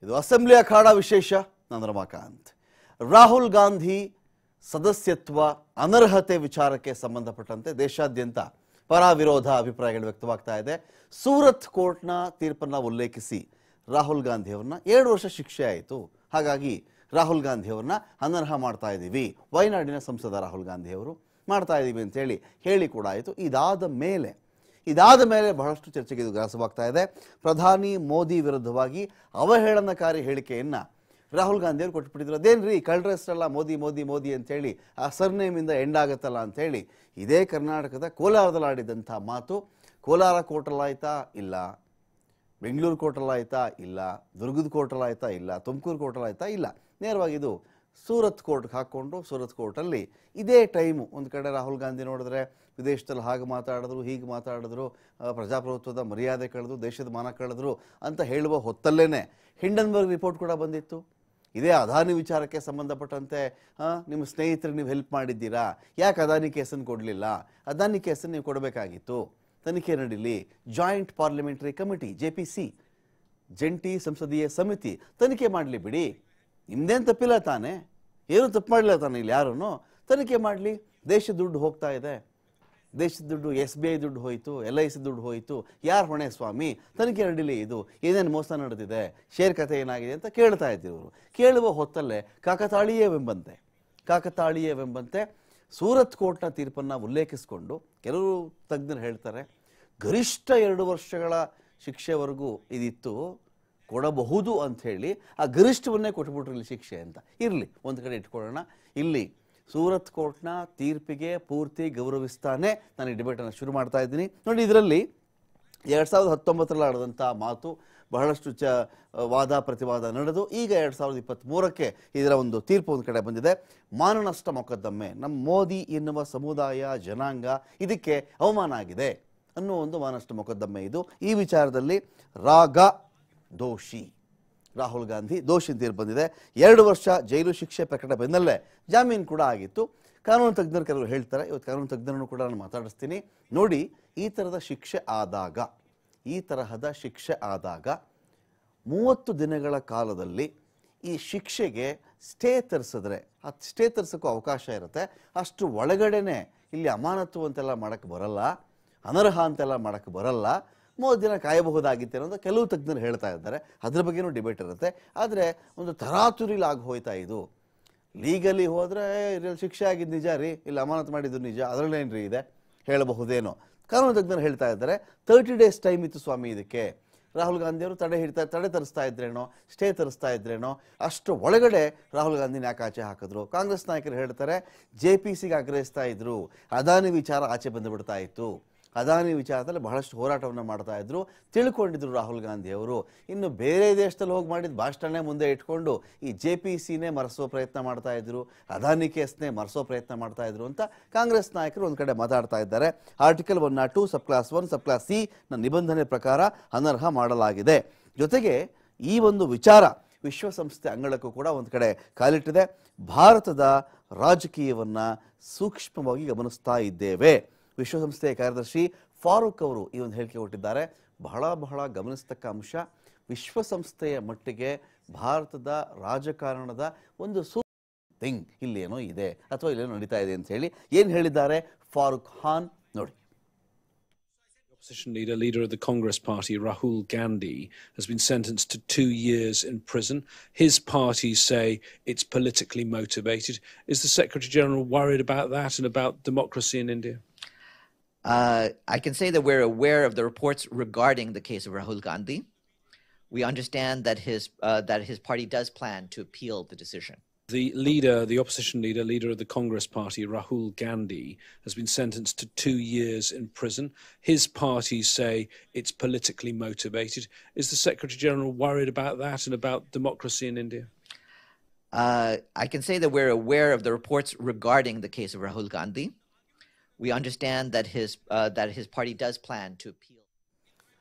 ಇದು ಅಸೆಂಬ್ಲಿ ಅಖಾಡ ವಿಶೇಷ. ನಾನು ರಮಾಕಾಂತ್. ರಾಹುಲ್ ಗಾಂಧಿ ಸದಸ್ಯತ್ವ ಅನರ್ಹತೆ ವಿಚಾರಕ್ಕೆ ಸಂಬಂಧಪಟ್ಟಂತೆ ದೇಶಾದ್ಯಂತ ಪರ ವಿರೋಧ ಅಭಿಪ್ರಾಯಗಳು ವ್ಯಕ್ತವಾಗ್ತಾ ಇದೆ. ಸೂರತ್ ಕೋರ್ಟ್ನ ತೀರ್ಪನ್ನು ಉಲ್ಲೇಖಿಸಿ ರಾಹುಲ್ ಗಾಂಧಿ ಅವರನ್ನ 7 ವರ್ಷ ಶಿಕ್ಷೆ ಆಯಿತು, ಹಾಗಾಗಿ ರಾಹುಲ್ ಗಾಂಧಿ ಅವರನ್ನ ಅನರ್ಹ ಮಾಡ್ತಾ ಇದ್ದೀವಿ, ವಯನಾಡಿನ ಸಂಸದ ರಾಹುಲ್ ಗಾಂಧಿ ಅವರು ಮಾಡ್ತಾ ಇದ್ದೀವಿ ಅಂತೇಳಿ ಹೇಳಿ ಕೂಡ ಆಯಿತು. ಇದಾದ ಮೇಲೆ ಬಹಳಷ್ಟು ಚರ್ಚೆಗೆ ಇದು ಗ್ರಾಸವಾಗ್ತಾ ಇದೆ. ಪ್ರಧಾನಿ ಮೋದಿ ವಿರುದ್ಧವಾಗಿ ಅವಹೇಳನಕಾರಿ ಹೇಳಿಕೆಯನ್ನು ರಾಹುಲ್ ಗಾಂಧಿ ಅವರು ಕೊಟ್ಬಿಟ್ಟಿದ್ರು. ಅದೇನ್ರಿ ಕಳ್ರಷ್ಟಲ್ಲ ಮೋದಿ ಮೋದಿ ಮೋದಿ ಅಂತೇಳಿ ಆ ಸರ್ನೇಮಿಂದ ಎಂಡ್ ಆಗುತ್ತಲ್ಲ ಅಂಥೇಳಿ ಇದೇ ಕರ್ನಾಟಕದ ಕೋಲಾರದಲ್ಲಿ ಆಡಿದಂಥ ಮಾತು ಕೋಲಾರ ಕೋರ್ಟಲ್ಲಾಯ್ತಾ ಇಲ್ಲ, ಬೆಂಗಳೂರು ಕೋರ್ಟಲ್ಲಾಯ್ತಾ ಇಲ್ಲ, ದುರ್ಗದ ಕೋರ್ಟಲ್ಲಾಯ್ತಾ ಇಲ್ಲ, ತುಮಕೂರು ಕೋರ್ಟಲ್ಲಾಯ್ತಾ ಇಲ್ಲ, ನೇರವಾಗಿ ಇದು ಸೂರತ್ ಕೋರ್ಟ್ಗೆ ಹಾಕ್ಕೊಂಡು ಸೂರತ್ ಕೋರ್ಟಲ್ಲಿ ಇದೇ ಟೈಮು ಒಂದು ಕಡೆ ರಾಹುಲ್ ಗಾಂಧಿ ನೋಡಿದ್ರೆ ವಿದೇಶದಲ್ಲಿ ಹಾಗೆ ಮಾತಾಡಿದ್ರು, ಹೀಗೆ ಮಾತಾಡಿದ್ರು, ಪ್ರಜಾಪ್ರಭುತ್ವದ ಮರ್ಯಾದೆ ಕಳೆದು ದೇಶದ ಮಾನ ಕಳೆದ್ರು ಅಂತ ಹೇಳುವ ಹೊತ್ತಲ್ಲೇ ಹಿಂಡನ್ಬರ್ಗ್ ರಿಪೋರ್ಟ್ ಕೂಡ ಬಂದಿತ್ತು. ಇದೇ ಅದಾನಿ ವಿಚಾರಕ್ಕೆ ಸಂಬಂಧಪಟ್ಟಂತೆ ನಿಮ್ಮ ಸ್ನೇಹಿತರಿಗೆ ನೀವು ಹೆಲ್ಪ್ ಮಾಡಿದ್ದೀರಾ, ಯಾಕೆ ಅದಾನಿ ಕೇಸನ್ನು ಕೊಡಲಿಲ್ಲ, ಅದಾನಿ ಕೇಸನ್ನು ನೀವು ಕೊಡಬೇಕಾಗಿತ್ತು, ತನಿಖೆ ನಡೀಲಿ, ಜಾಯಿಂಟ್ ಪಾರ್ಲಿಮೆಂಟರಿ ಕಮಿಟಿ JPC ಜಂಟಿ ಸಂಸದೀಯ ಸಮಿತಿ ತನಿಖೆ ಮಾಡಲಿ ಬಿಡಿ, ನಿಮ್ದೇನು ತಪ್ಪಿಲ್ಲ ತಾನೇ, ಏನೂ ತಪ್ಪು ಮಾಡಲಿಲ್ಲ ತಾನೆ, ಇಲ್ಲಿ ಯಾರೂ ತನಿಖೆ ಮಾಡಲಿ. ದೇಶದ ದುಡ್ಡು ಹೋಗ್ತಾ ಇದೆ, ದೇಶದ ದುಡ್ಡು SBI ದುಡ್ಡು ಹೋಯಿತು, LIC ದುಡ್ಡು ಹೋಯಿತು, ಯಾರು ಹೊಣೆ ಸ್ವಾಮಿ, ತನಿಖೆ ನಡೀಲಿ, ಇದು ಏನೇನು ಮೋಸ ನಡೆದಿದೆ, ಶೇರ್ ಕಥೆ ಏನಾಗಿದೆ ಅಂತ ಕೇಳ್ತಾ ಇದ್ದೀವರು. ಕೇಳುವ ಹೊತ್ತಲ್ಲೇ ಕಾಕತಾಳೀಯವೆಂಬಂತೆ ಸೂರತ್ ಕೋರ್ಟ್ನ ತೀರ್ಪನ್ನು ಉಲ್ಲೇಖಿಸಿಕೊಂಡು ಕೆಲವರು ತಜ್ಞರು ಹೇಳ್ತಾರೆ ಗರಿಷ್ಠ 2 ವರ್ಷಗಳ ಶಿಕ್ಷೆವರೆಗೂ ಇದಿತ್ತು, ಕೊಡಬಹುದು ಅಂಥೇಳಿ ಆ ಗರಿಷ್ಠವನ್ನೇ ಕೊಟ್ಬಿಟ್ರಲ್ಲಿ ಶಿಕ್ಷೆ ಅಂತ. ಇರಲಿ, ಒಂದು ಕಡೆ ಇಟ್ಕೊಳ್ಳೋಣ. ಇಲ್ಲಿ ಸೂರತ್ ಕೋರ್ಟ್ನ ತೀರ್ಪಿಗೆ ಪೂರ್ತಿ ಗೌರವಿಸ್ತಾನೆ ನಾನು ಈ ಡಿಬೇಟನ್ನು ಶುರು ಮಾಡ್ತಾ ಇದ್ದೀನಿ. ನೋಡಿ, ಇದರಲ್ಲಿ 2019ರಲ್ಲಿ ಆಡಿದಂಥ ಮಾತು ಬಹಳಷ್ಟು ವಾದ ಪ್ರತಿವಾದ ನಡೆದು ಈಗ 2023ಕ್ಕೆ ಇದರ ಒಂದು ತೀರ್ಪು ಒಂದು ಕಡೆ ಬಂದಿದೆ. ಮಾನನಷ್ಟ ಮೊಕದ್ದಮೆ, ನಮ್ಮ ಮೋದಿ ಎನ್ನುವ ಸಮುದಾಯ ಜನಾಂಗ ಇದಕ್ಕೆ ಅವಮಾನ ಆಗಿದೆ ಅನ್ನೋ ಒಂದು ಮಾನನಷ್ಟ ಮೊಕದ್ದಮೆ ಇದು. ಈ ವಿಚಾರದಲ್ಲಿ ದೋಷಿ ರಾಹುಲ್ ಗಾಂಧಿ ದೋಷಿ ತೀರ್ಪು ಬಂದಿದೆ. 2 ವರ್ಷ ಜೈಲು ಶಿಕ್ಷೆ ಪ್ರಕರಣ ಬೆನ್ನಲ್ಲೇ ಜಾಮೀನು ಕೂಡ ಆಗಿತ್ತು. ಕಾನೂನು ತಜ್ಞರು ಕೆಲವರು ಹೇಳ್ತಾರೆ, ಇವತ್ತು ಕಾನೂನು ತಜ್ಞರನ್ನು ಕೂಡ ನಾನು ಮಾತಾಡಿಸ್ತೀನಿ. ನೋಡಿ, ಈ ತರಹದ ಶಿಕ್ಷೆ ಆದಾಗ 30 ದಿನಗಳ ಕಾಲದಲ್ಲಿ ಈ ಶಿಕ್ಷೆಗೆ ಸ್ಟೇ ತರಿಸಿದ್ರೆ ಆ ಸ್ಟೇ ತರಿಸೋಕ್ಕೂ ಅವಕಾಶ ಇರುತ್ತೆ. ಅಷ್ಟು ಒಳಗಡೆನೆ ಇಲ್ಲಿ ಅಮಾನತು ಅಂತೆಲ್ಲ ಮಾಡೋಕ್ಕೆ ಬರಲ್ಲ, ಅನರ್ಹ ಅಂತೆಲ್ಲ ಮಾಡೋಕ್ಕೆ ಬರಲ್ಲ, 30 ದಿನ ಕಾಯಬಹುದಾಗಿತ್ತೆ ಅನ್ನೋದು ಕೆಲವು ತಜ್ಞರು ಹೇಳ್ತಾ ಇದ್ದಾರೆ. ಅದ್ರ ಬಗ್ಗೆನೂ ಡಿಬೇಟ್ ಇರುತ್ತೆ. ಆದರೆ ಒಂದು ತರಾತುರಿಲಿ ಆಗಿ ಹೋಯ್ತಾ ಇದು. ಲೀಗಲಿ ಹೋದರೆ ಶಿಕ್ಷೆ ಆಗಿದ್ದು ನಿಜ ರೀ, ಇಲ್ಲಿ ಅಮಾನತು ಮಾಡಿದ್ದು ನಿಜ, ಅದರಲ್ಲೇನ್ರಿ ಇದೆ ಹೇಳಬಹುದೇನೋ. ಕಾನೂನು ತಜ್ಞರು ಹೇಳ್ತಾ ಇದ್ದಾರೆ 30 ಡೇಸ್ ಟೈಮ್ ಇತ್ತು ಸ್ವಾಮಿ ಇದಕ್ಕೆ. ರಾಹುಲ್ ಗಾಂಧಿಯವರು ತಡೆ ತರಿಸ್ತಾ ಇದ್ರೇನೋ, ಸ್ಟೇ ತರಿಸ್ತಾ ಇದ್ರೇನೋ, ಅಷ್ಟು ಒಳಗಡೆ ರಾಹುಲ್ ಗಾಂಧಿನ ಯಾಕೆ ಆಚೆ ಹಾಕಿದ್ರು. ಕಾಂಗ್ರೆಸ್ ನಾಯಕರು ಹೇಳ್ತಾರೆ JPCಗೆ ಆಗ್ರಹಿಸ್ತಾ ಇದ್ರು, ಅದಾನಿ ವಿಚಾರ ಆಚೆ ಬಂದುಬಿಡ್ತಾ ಇತ್ತು, ಅದಾನಿ ವಿಚಾರದಲ್ಲಿ ಬಹಳಷ್ಟು ಹೋರಾಟವನ್ನು ಮಾಡ್ತಾ ಇದ್ರು, ತಿಳ್ಕೊಂಡಿದ್ರು ರಾಹುಲ್ ಗಾಂಧಿ ಅವರು. ಇನ್ನು ಬೇರೆ ದೇಶದಲ್ಲಿ ಹೋಗಿ ಮಾಡಿದ ಭಾಷಣನೇ ಮುಂದೆ ಇಟ್ಕೊಂಡು ಈ JPCನೇ ಮರೆಸೋ ಪ್ರಯತ್ನ ಮಾಡ್ತಾ ಇದ್ರು, ಅದಾನಿ ಕೇಸ್ನೇ ಮರೆಸೋ ಪ್ರಯತ್ನ ಮಾಡ್ತಾ ಇದ್ರು ಅಂತ ಕಾಂಗ್ರೆಸ್ ನಾಯಕರು ಒಂದು ಕಡೆ ಮಾತಾಡ್ತಾ ಇದ್ದಾರೆ. ಆರ್ಟಿಕಲ್ 102 ಸಬ್ ಕ್ಲಾಸ್ 1 ಸಬ್ ಕ್ಲಾಸ್ C ನ ನಿಬಂಧನೆ ಪ್ರಕಾರ ಅನರ್ಹ ಮಾಡಲಾಗಿದೆ. ಜೊತೆಗೆ ಈ ಒಂದು ವಿಚಾರ ವಿಶ್ವಸಂಸ್ಥೆ ಅಂಗಳಕ್ಕೂ ಕೂಡ ಒಂದು ಕಡೆ ಕಾಲಿಟ್ಟಿದೆ. ಭಾರತದ ರಾಜಕೀಯವನ್ನು ಸೂಕ್ಷ್ಮವಾಗಿ ಗಮನಿಸ್ತಾ ಇದ್ದೇವೆ. ವಿಶ್ವಸಂಸ್ಥೆಯ ಕಾರ್ಯದರ್ಶಿ ಫಾರೂಕ್ ಅವರು ಈ ಒಂದು ಹೇಳಿಕೆ ಕೊಟ್ಟಿದ್ದಾರೆ. ಬಹಳ ಗಮನಿಸ್ತಕ್ಕ ಅಂಶ, ವಿಶ್ವಸಂಸ್ಥೆಯ ಮಟ್ಟಿಗೆ ಭಾರತದ ರಾಜಕಾರಣದ ಒಂದು ಥಿಂಗ್ ಇಲ್ಲೇನೋ ಇದೆ ಅಥವಾ ಇಲ್ಲೇನೋ ನಡೀತಾ ಇದೆ ಅಂತ ಹೇಳಿ ಏನು ಹೇಳಿದ್ದಾರೆ ಫಾರೂಕ್ ಖಾನ್ ನೋಡಿ. Opposition leader of the Congress party, Rahul Gandhi, has been sentenced to 2 years in prison. His party say it's politically motivated. Is the Secretary-General worried about that and about democracy in India? I can say that we're aware of the reports regarding the case of Rahul Gandhi. We understand that his party does plan to appeal the decision. The opposition leader of the Congress party, Rahul Gandhi, has been sentenced to 2 years in prison. His party say it's politically motivated. Is the Secretary-General worried about that and about democracy in India? I can say that we're aware of the reports regarding the case of Rahul Gandhi. We understand that his party does plan to appeal.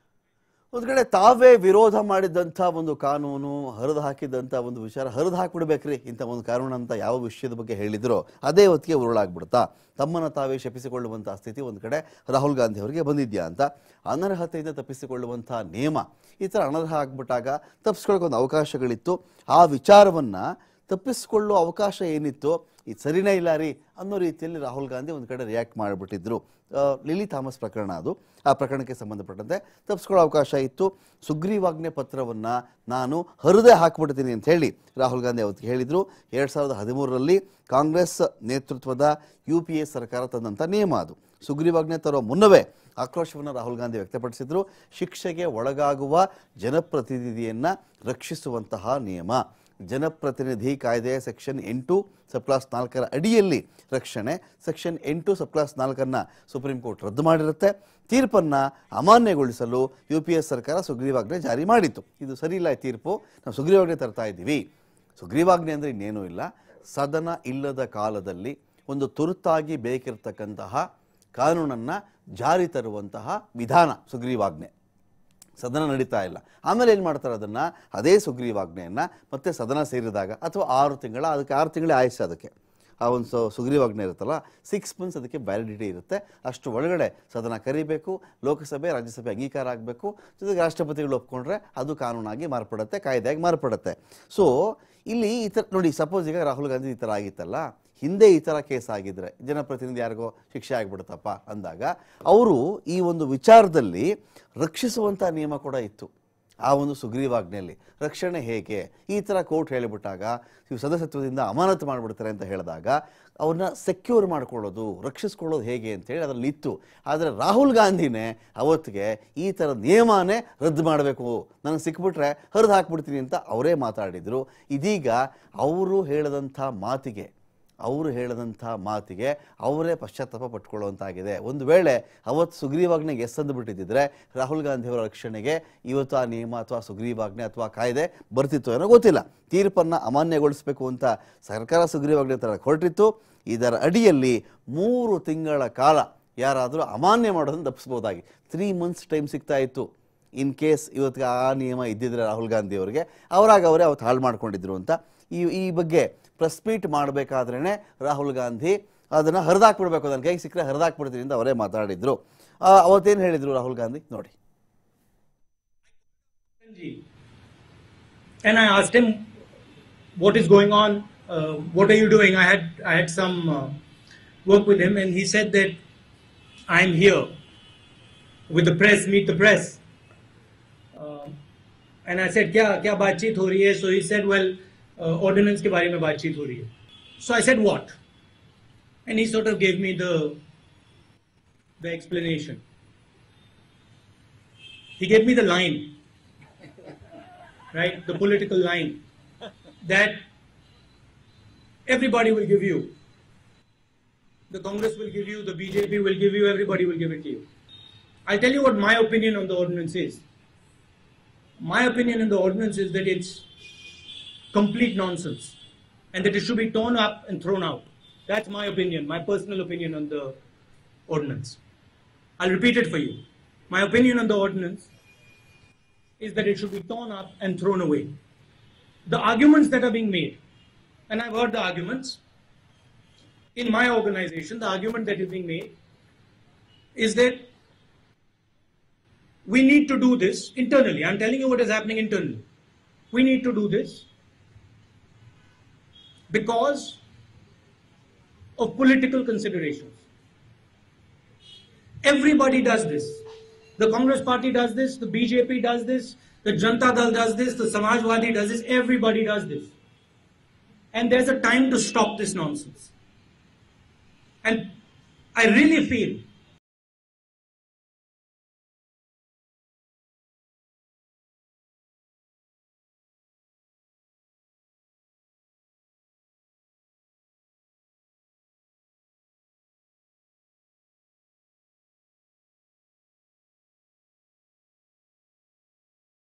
ಒಂದು ಕಡೆ ತಾವೇ ವಿರೋಧ ಮಾಡಿದಂಥ ಒಂದು ಕಾನೂನು, ಹರಿದು ಹಾಕಿದಂಥ ಒಂದು ವಿಚಾರ ಹರಿದು ಹಾಕಿಬಿಡ್ಬೇಕ್ರಿ ಇಂಥ ಒಂದು ಕಾನೂನು ಅಂತ ಯಾವ ವಿಷಯದ ಬಗ್ಗೆ ಹೇಳಿದ್ರೋ ಅದೇ ಹೊತ್ತಿಗೆ ಉರುಳಾಗ್ಬಿಡ್ತಾ ತಮ್ಮನ್ನು ತಾವೇ ಶಪಿಸಿಕೊಳ್ಳುವಂಥ ಸ್ಥಿತಿ ಒಂದು ಕಡೆ ರಾಹುಲ್ ಗಾಂಧಿ ಅವರಿಗೆ ಬಂದಿದ್ಯಾ ಅಂತ. ಅನರ್ಹತೆಯಿಂದ ತಪ್ಪಿಸಿಕೊಳ್ಳುವಂಥ ನಿಯಮ ಈ ಥರ ಅನರ್ಹ ಆಗ್ಬಿಟ್ಟಾಗ ತಪ್ಪಿಸ್ಕೊಳ್ಳೋಕೆ ಒಂದು ಅವಕಾಶಗಳಿತ್ತು. ಆ ವಿಚಾರವನ್ನು ತಪ್ಪಿಸಿಕೊಳ್ಳುವ ಅವಕಾಶ ಏನಿತ್ತು ಇದು ಸರಿನೇ ಇಲ್ಲ ರೀ ಅನ್ನೋ ರೀತಿಯಲ್ಲಿ ರಾಹುಲ್ ಗಾಂಧಿ ಒಂದು ಕಡೆ ರಿಯಾಕ್ಟ್ ಮಾಡಿಬಿಟ್ಟಿದ್ರು. ಲಿಲಿ ಥಾಮಸ್ ಪ್ರಕರಣ ಅದು. ಆ ಪ್ರಕರಣಕ್ಕೆ ಸಂಬಂಧಪಟ್ಟಂತೆ ತಪ್ಪಿಸ್ಕೊಳ್ಳೋ ಅವಕಾಶ ಇತ್ತು. ಸುಗ್ರೀವಾಜ್ಞೆ ಪತ್ರವನ್ನು ನಾನು ಹರಿದೇ ಹಾಕಿಬಿಡ್ತೀನಿ ಅಂತ ಹೇಳಿ ರಾಹುಲ್ ಗಾಂಧಿ ಅವತ್ತಿಗೆ ಹೇಳಿದರು. 2013ರಲ್ಲಿ ಕಾಂಗ್ರೆಸ್ ನೇತೃತ್ವದ UPA ಸರ್ಕಾರ ತಂದಂಥ ನಿಯಮ ಅದು. ಸುಗ್ರೀವಾಜ್ಞೆ ತರೋ ಮುನ್ನವೇ ಆಕ್ರೋಶವನ್ನು ರಾಹುಲ್ ಗಾಂಧಿ ವ್ಯಕ್ತಪಡಿಸಿದರು. ಶಿಕ್ಷೆಗೆ ಒಳಗಾಗುವ ಜನಪ್ರತಿನಿಧಿಯನ್ನು ರಕ್ಷಿಸುವಂತಹ ನಿಯಮ, ಜನಪ್ರತಿನಿಧಿ ಕಾಯ್ದೆ ಸೆಕ್ಷನ್ 8 ಸಬ್ಕ್ಲಾಸ್ 4 ಅಡಿಯಲ್ಲಿ ರಕ್ಷಣೆ. ಸೆಕ್ಷನ್ 8 ಸಬ್ಕ್ಲಾಸ್ 4 ಸುಪ್ರೀಂ ಕೋರ್ಟ್ ರದ್ದು ಮಾಡಿರುತ್ತೆ. ತೀರ್ಪನ್ನು ಅಮಾನ್ಯಗೊಳಿಸಲು UPA ಸರ್ಕಾರ ಸುಗ್ರೀವಾಜ್ಞೆ ಜಾರಿ ಮಾಡಿತ್ತು. ಇದು ಸರಿ ಇಲ್ಲ, ತೀರ್ಪು, ನಾವು ಸುಗ್ರೀವಾಜ್ಞೆ ತರ್ತಾ ಇದ್ದೀವಿ. ಸುಗ್ರೀವಾಜ್ಞೆ ಅಂದರೆ ಇನ್ನೇನೂ ಇಲ್ಲ, ಸದನ ಇಲ್ಲದ ಕಾಲದಲ್ಲಿ ಒಂದು ತುರ್ತಾಗಿ ಬೇಕಿರತಕ್ಕಂತಹ ಕಾನೂನನ್ನು ಜಾರಿ ತರುವಂತಹ ವಿಧಾನ ಸುಗ್ರೀವಾಜ್ಞೆ. ಸದನ ನಡೀತಾ ಇಲ್ಲ, ಆಮೇಲೆ ಏನು ಮಾಡ್ತಾರೆ, ಅದನ್ನು ಅದೇ ಸುಗ್ರೀವಾಜ್ಞೆಯನ್ನು ಮತ್ತೆ ಸದನ ಸೇರಿದಾಗ ಅಥವಾ 6 ತಿಂಗಳ, ಅದಕ್ಕೆ 6 ತಿಂಗಳೇ ಆಯಸ್ಸು ಅದಕ್ಕೆ. ಆ ಒಂದು ಸುಗ್ರೀವಾಜ್ಞೆ ಇರುತ್ತಲ್ಲ 6 ಮಂತ್ಸ್ ಅದಕ್ಕೆ ವ್ಯಾಲಿಡಿಟಿ ಇರುತ್ತೆ. ಅಷ್ಟು ಒಳಗಡೆ ಸದನ ಕರಿಬೇಕು, ಲೋಕಸಭೆ ರಾಜ್ಯಸಭೆ ಅಂಗೀಕಾರ ಆಗಬೇಕು, ಜೊತೆಗೆ ರಾಷ್ಟ್ರಪತಿಗಳು ಒಪ್ಕೊಂಡ್ರೆ ಅದು ಕಾನೂನಾಗಿ ಮಾರ್ಪಡುತ್ತೆ, ಕಾಯ್ದೆಯಾಗಿ ಮಾರ್ಪಡುತ್ತೆ. ಸೊ ಇಲ್ಲಿ ಈ ಥರ ನೋಡಿ, ಸಪೋಸ್ ಈಗ ರಾಹುಲ್ ಗಾಂಧಿ ಈ ಥರ ಆಗಿತ್ತಲ್ಲ, ಹಿಂದೆ ಈ ಥರ ಕೇಸ್ ಆಗಿದ್ರೆ ಜನಪ್ರತಿನಿಧಿ ಯಾರಿಗೋ ಶಿಕ್ಷೆ ಆಗಿಬಿಡುತ್ತಪ್ಪ ಅಂದಾಗ ಅವರು ಈ ಒಂದು ವಿಚಾರದಲ್ಲಿ ರಕ್ಷಿಸುವಂಥ ನಿಯಮ ಕೂಡ ಇತ್ತು. ಆ ಒಂದು ಸುಗ್ರೀವಾಜ್ಞೆಯಲ್ಲಿ ರಕ್ಷಣೆ ಹೇಗೆ, ಈ ಥರ ಕೋರ್ಟ್ ಹೇಳಿಬಿಟ್ಟಾಗ ನೀವು ಸದಸ್ಯತ್ವದಿಂದ ಅಮಾನತು ಮಾಡಿಬಿಡ್ತಾರೆ ಅಂತ ಹೇಳಿದಾಗ ಅವ್ರನ್ನ ಸೆಕ್ಯೂರ್ ಮಾಡ್ಕೊಳ್ಳೋದು, ರಕ್ಷಿಸ್ಕೊಳ್ಳೋದು ಹೇಗೆ ಅಂತೇಳಿ ಅದರಲ್ಲಿ ಇತ್ತು. ಆದರೆ ರಾಹುಲ್ ಗಾಂಧಿನೇ ಅವತ್ತಿಗೆ ಈ ಥರ ನಿಯಮನೇ ರದ್ದು ಮಾಡಬೇಕು, ನನಗೆ ಸಿಕ್ಬಿಟ್ರೆ ಹರಿದು ಹಾಕ್ಬಿಡ್ತೀನಿ ಅಂತ ಅವರೇ ಮಾತಾಡಿದರು. ಇದೀಗ ಅವರು ಹೇಳಿದಂಥ ಮಾತಿಗೆ ಅವರೇ ಪಶ್ಚಾತ್ತಾಪ ಪಟ್ಕೊಳ್ಳುವಂತಾಗಿದೆ. ಒಂದು ವೇಳೆ ಅವತ್ತು ಸುಗ್ರೀವಾಜ್ಞೆಗೆ ಎಸ್ಸಂದು ಬಿಟ್ಟಿದ್ದರೆ ರಾಹುಲ್ ಗಾಂಧಿಯವರ ರಕ್ಷಣೆಗೆ ಇವತ್ತು ಆ ನಿಯಮ ಅಥವಾ ಸುಗ್ರೀವಾಜ್ಞೆ ಅಥವಾ ಕಾಯ್ದೆ ಬರ್ತಿತ್ತು ಏನೋ ಗೊತ್ತಿಲ್ಲ. ತೀರ್ಪನ್ನು ಅಮಾನ್ಯಗೊಳಿಸಬೇಕು ಅಂತ ಸರ್ಕಾರ ಸುಗ್ರೀವಾಜ್ಞೆ ತರಕ್ಕೆ ಹೊರಟಿತ್ತು. ಇದರ ಅಡಿಯಲ್ಲಿ 3 ತಿಂಗಳ ಕಾಲ ಯಾರಾದರೂ ಅಮಾನ್ಯ ಮಾಡೋದನ್ನು ತಪ್ಪಿಸ್ಬೋದಾಗಿ 3 ಮಂತ್ಸ್ ಟೈಮ್ ಸಿಗ್ತಾ ಇತ್ತು. ಇನ್ ಕೇಸ್ ಇವತ್ತಿಗೆ ಆ ನಿಯಮ ಇದ್ದಿದ್ರೆ ರಾಹುಲ್ ಗಾಂಧಿ ಅವರಿಗೆ ಅವರೇ ಅವತ್ತು ಹಾಳು ಮಾಡ್ಕೊಂಡಿದ್ರು ಅಂತ ಈ ಬಗ್ಗೆ ಪ್ರೆಸ್ ಮೀಟ್ ಮಾಡಬೇಕಾದ್ರೇ ರಾಹುಲ್ ಗಾಂಧಿ ಅದನ್ನು ಹರಿದಾಕ್ಬಿಡ್ಬೇಕು, ನನ್ನ ಕೈಗೆ ಸಿಕ್ಕರೆ ಹರಿದಾಕ್ಬಿಡ್ತೀನಿ ಅಂತ ಅವರೇ ಮಾತಾಡಿದ್ರು. ಅವತ್ತೇನು ಹೇಳಿದ್ರು ರಾಹುಲ್ ಗಾಂಧಿ ನೋಡಿ. And I asked him, what is going on? What are you doing? I had some work with him, and he said that I'm here with the press, meet the press. And I said, क्या बातचीत हो रही है? So he said, well, ordinance के बारे में बातचीत हो रही है. So I said, what? And he sort of gave me the explanation. He gave me the line, right? The political line that everybody will give you. The Congress will give you, the BJP will give you, everybody will give it to you. I'll tell you what my opinion on the ordinance is. My opinion on the ordinance is that it's complete nonsense and that it should be torn up and thrown out. That's my opinion, my personal opinion on the ordinance. I'll repeat it for you. My opinion on the ordinance is that it should be torn up and thrown away. The arguments that are being made, and I've heard the arguments in my organization, the argument that is being made is that we need to do this internally. I'm telling you what is happening internally. We need to do this because of political considerations. Everybody does this. The Congress party does this, the BJP does this, the Janata Dal does this, the Samajwadi does this, everybody does this. And there's a time to stop this nonsense. And I really feel